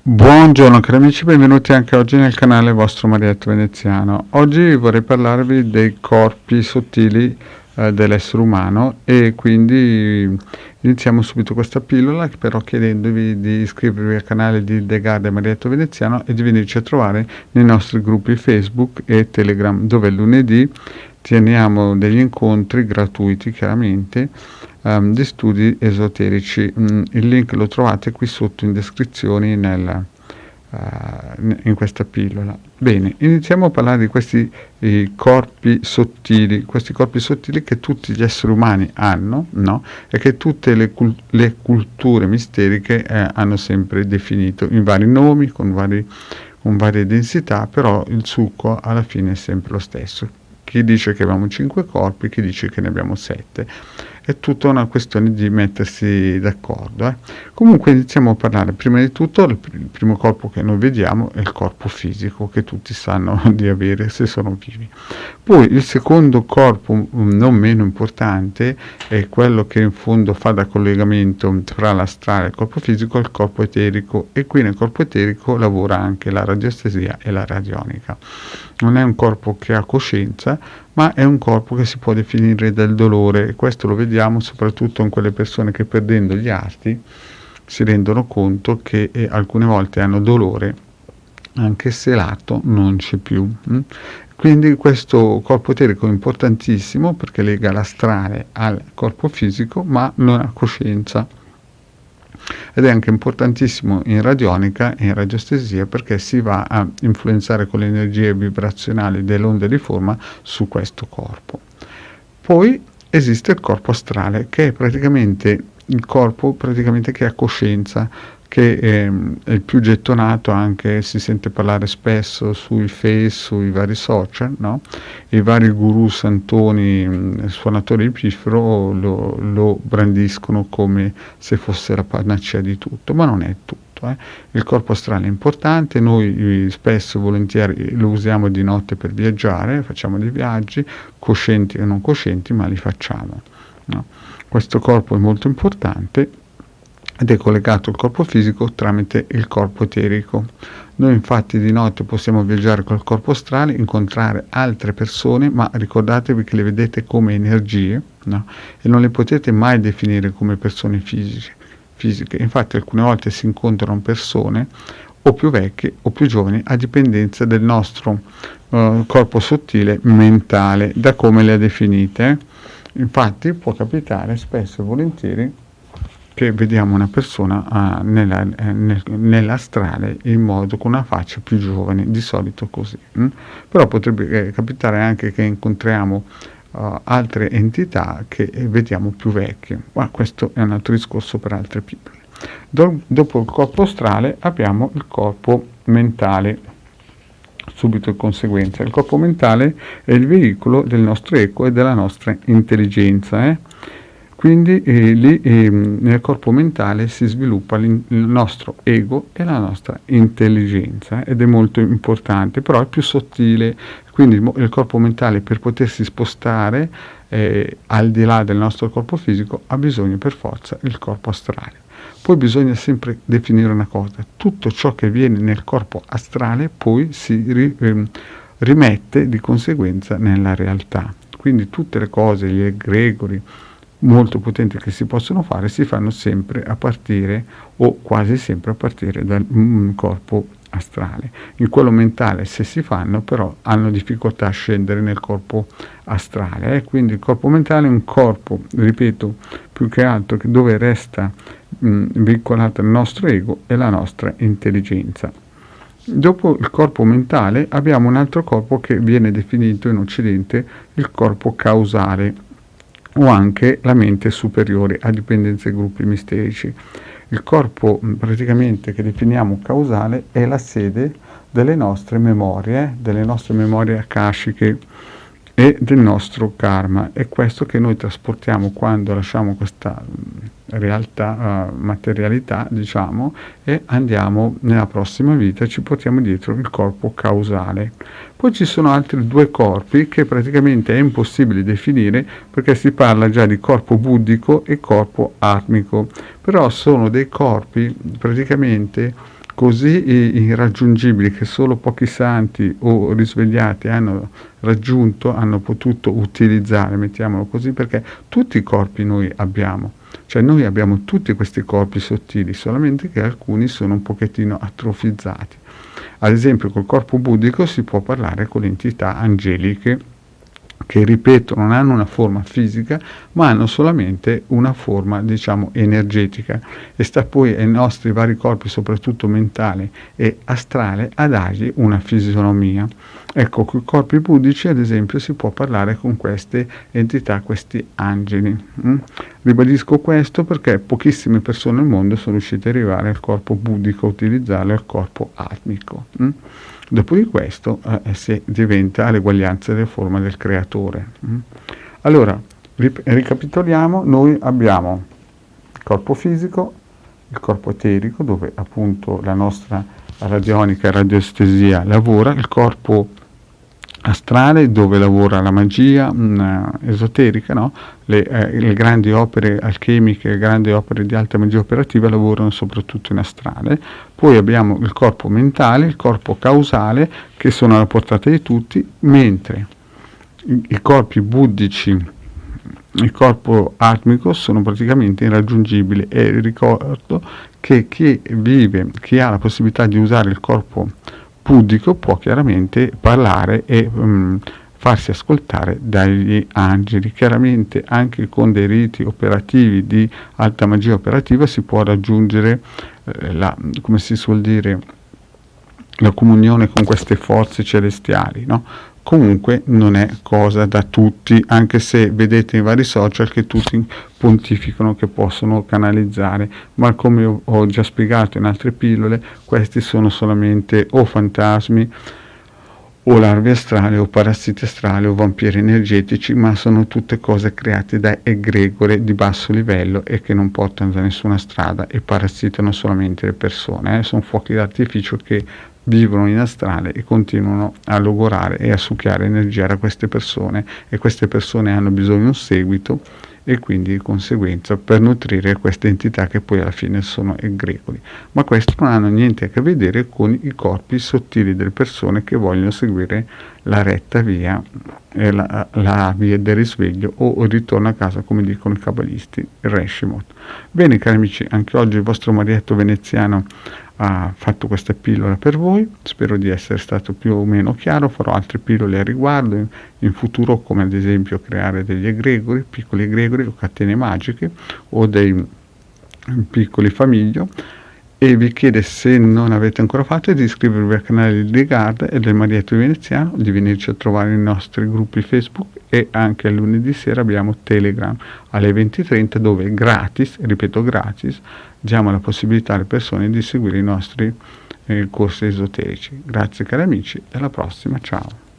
Buongiorno cari amici, benvenuti anche oggi nel canale vostro Marietto Veneziano. Oggi vorrei parlarvi dei corpi sottili dell'essere umano e quindi iniziamo subito questa pillola, però chiedendovi di iscrivervi al canale di The Garden Marietto Veneziano e di venirci a trovare nei nostri gruppi Facebook e Telegram, dove lunedì teniamo degli incontri gratuiti chiaramente di studi esoterici. Il link lo trovate qui sotto in descrizione in questa pillola. Bene, iniziamo a parlare di questi corpi sottili che tutti gli esseri umani hanno, no? E che tutte le culture misteriche hanno sempre definito in vari nomi, con varie densità, però il succo alla fine è sempre lo stesso. Chi dice che abbiamo 5 corpi, chi dice che ne abbiamo 7. È tutta una questione di mettersi d'accordo. Comunque iniziamo a parlare. Prima di tutto, il primo corpo che noi vediamo è il corpo fisico, che tutti sanno di avere se sono vivi. Poi il secondo corpo, non meno importante, è quello che in fondo fa da collegamento tra l'astrale e il corpo fisico, è il corpo eterico. E qui nel corpo eterico lavora anche la radiostesia e la radionica. Non è un corpo che ha coscienza, ma è un corpo che si può definire del dolore, e questo lo vediamo soprattutto in quelle persone che, perdendo gli arti, si rendono conto che alcune volte hanno dolore anche se l'arto non c'è più. Quindi questo corpo eterico è importantissimo perché lega l'astrale al corpo fisico, ma non ha coscienza. Ed è anche importantissimo in radionica e in radiostesia perché si va a influenzare con le energie vibrazionali dell'onda di forma su questo corpo. Poi esiste il corpo astrale, che è praticamente il corpo che ha coscienza, che è il più gettonato, anche si sente parlare spesso sui Face, sui vari social, no? I vari guru santoni, suonatori di piffero lo brandiscono come se fosse la panacea di tutto, ma non è tutto. Il corpo astrale è importante, noi spesso e volentieri lo usiamo di notte per viaggiare, facciamo dei viaggi, coscienti o non coscienti, ma li facciamo. No? Questo corpo è molto importante ed è collegato al corpo fisico tramite il corpo eterico. Noi infatti di notte possiamo viaggiare col corpo astrale, incontrare altre persone, ma ricordatevi che le vedete come energie, no? E non le potete mai definire come persone fisiche. Infatti alcune volte si incontrano persone o più vecchie o più giovani a dipendenza del nostro corpo sottile mentale, da come le ha definite. Infatti può capitare spesso e volentieri che vediamo una persona nell'astrale in modo con una faccia più giovane, di solito così. Però potrebbe capitare anche che incontriamo altre entità che vediamo più vecchie, ma questo è un altro discorso per altre pillole. Dopo il corpo astrale abbiamo il corpo mentale, subito in conseguenza. Il corpo mentale è il veicolo del nostro ego e della nostra intelligenza. Quindi lì nel corpo mentale si sviluppa il nostro ego e la nostra intelligenza, ed è molto importante, però è più sottile. Quindi il corpo mentale, per potersi spostare al di là del nostro corpo fisico, ha bisogno per forza del corpo astrale. Poi bisogna sempre definire una cosa: tutto ciò che viene nel corpo astrale poi si rimette di conseguenza nella realtà. Quindi tutte le cose, gli egregori molto potenti che si possono fare, si fanno sempre a partire, o quasi sempre a partire, dal corpo astrale. In quello mentale, se si fanno, però hanno difficoltà a scendere nel corpo astrale. Quindi il corpo mentale è un corpo, ripeto, più che altro dove resta vincolato il nostro ego e la nostra intelligenza. Dopo il corpo mentale abbiamo un altro corpo che viene definito in Occidente il corpo causale, o anche la mente superiore, a dipendenza dei gruppi misterici. Il corpo praticamente che definiamo causale è la sede delle nostre memorie akashiche e del nostro karma. È questo che noi trasportiamo quando lasciamo questa realtà, materialità, diciamo, e andiamo nella prossima vita, ci portiamo dietro il corpo causale. Poi ci sono altri due corpi che praticamente è impossibile definire, perché si parla già di corpo buddhico e corpo atmico, però sono dei corpi praticamente così irraggiungibili che solo pochi santi o risvegliati hanno raggiunto, hanno potuto utilizzare, mettiamolo così, perché tutti i corpi noi abbiamo, cioè noi abbiamo tutti questi corpi sottili, solamente che alcuni sono un pochettino atrofizzati. Ad esempio col corpo buddhico si può parlare con le entità angeliche che, ripeto, non hanno una forma fisica, ma hanno solamente una forma, diciamo, energetica, e sta poi ai nostri vari corpi, soprattutto mentale e astrale, a dargli una fisionomia. Ecco, con i corpi buddhici, ad esempio, si può parlare con queste entità, questi angeli. Ribadisco questo perché pochissime persone al mondo sono riuscite ad arrivare al corpo buddhico, utilizzarlo al corpo atmico. Dopo di questo si diventa all'eguaglianza della forma del creatore. Allora, ricapitoliamo, noi abbiamo il corpo fisico, il corpo eterico, dove appunto la nostra radionica e radioestesia lavora, il corpo astrale, dove lavora la magia esoterica, no? Le grandi opere alchemiche, le grandi opere di alta magia operativa lavorano soprattutto in astrale. Poi abbiamo il corpo mentale, il corpo causale, che sono alla portata di tutti, mentre i corpi buddhici, il corpo atmico, sono praticamente irraggiungibili. E ricordo che chi ha la possibilità di usare il corpo buddhico può chiaramente parlare e farsi ascoltare dagli angeli. Chiaramente anche con dei riti operativi di alta magia operativa si può raggiungere come si suol dire, la comunione con queste forze celestiali, no? Comunque non è cosa da tutti, anche se vedete in vari social che tutti pontificano che possono canalizzare, ma come ho già spiegato in altre pillole, questi sono solamente o fantasmi o larve astrali o parassiti astrali o vampiri energetici, ma sono tutte cose create da egregore di basso livello e che non portano da nessuna strada e parassitano solamente le persone. Sono fuochi d'artificio che vivono in astrale e continuano a logorare e a succhiare energia da queste persone, e queste persone hanno bisogno di un seguito, e quindi di conseguenza per nutrire queste entità che poi alla fine sono egregori. Ma questo non hanno niente a che vedere con i corpi sottili delle persone che vogliono seguire la retta via, la via del risveglio o il ritorno a casa, come dicono i cabalisti, il Reshimot. Bene cari amici, anche oggi il vostro Marietto veneziano ha fatto questa pillola per voi, spero di essere stato più o meno chiaro. Farò altre pillole a riguardo in futuro, come ad esempio creare degli egregori, piccoli egregori o catene magiche o dei piccoli famiglio, e vi chiedo, se non avete ancora fatto, di iscrivervi al canale di Garda e del Marietto Veneziano, di venirci a trovare nei nostri gruppi Facebook, e anche a lunedì sera abbiamo Telegram alle 20:30, dove gratis, ripeto gratis, diamo la possibilità alle persone di seguire i nostri corsi esoterici. Grazie cari amici, e alla prossima, ciao.